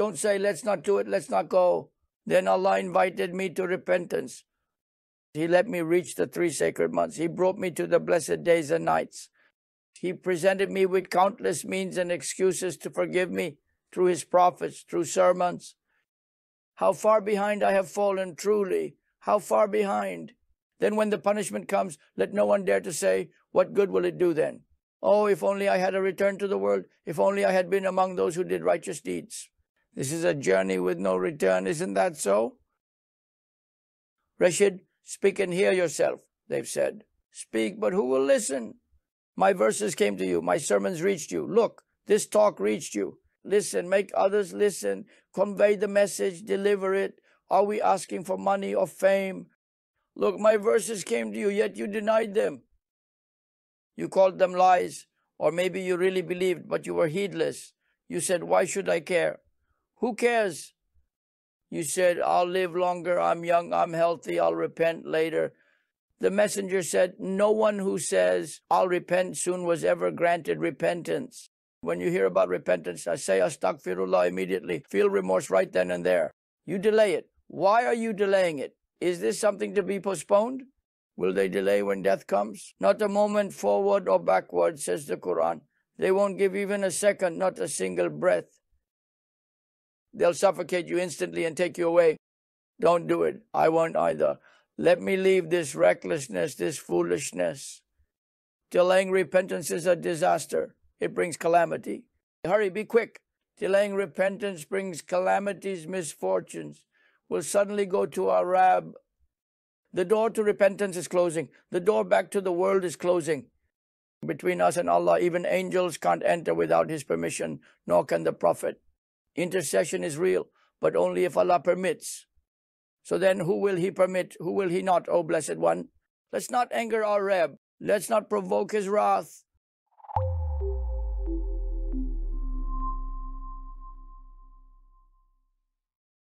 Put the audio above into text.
Don't say, let's not do it, let's not go. Then Allah invited me to repentance. He let me reach the 3 sacred months. He brought me to the blessed days and nights. He presented me with countless means and excuses to forgive me through His prophets, through sermons. How far behind I have fallen, truly. How far behind. Then when the punishment comes, let no one dare to say, what good will it do then? Oh, if only I had a return to the world. If only I had been among those who did righteous deeds. This is a journey with no return. Isn't that so? Rashid, speak and hear yourself, they've said. Speak, but who will listen? My verses came to you. My sermons reached you. Look, this talk reached you. Listen, make others listen. Convey the message, deliver it. Are we asking for money or fame? Look, my verses came to you, yet you denied them. You called them lies, or maybe you really believed, but you were heedless. You said, why should I care? Who cares? You said, I'll live longer, I'm young, I'm healthy, I'll repent later. The messenger said, no one who says, I'll repent soon was ever granted repentance. When you hear about repentance, I say astaghfirullah immediately. Feel remorse right then and there. You delay it. Why are you delaying it? Is this something to be postponed? Will they delay when death comes? Not a moment forward or backward, says the Quran. They won't give even a second, not a single breath. They'll suffocate you instantly and take you away. Don't do it. I won't either. Let me leave this recklessness, this foolishness. Delaying repentance is a disaster. It brings calamity. Hurry, be quick. Delaying repentance brings calamities, misfortunes. We'll suddenly go to our Rab. The door to repentance is closing. The door back to the world is closing. Between us and Allah, even angels can't enter without His permission, nor can the Prophet. Intercession is real, but only if Allah permits. So then who will He permit? Who will He not, O Blessed One? Let's not anger our Rab. Let's not provoke His wrath.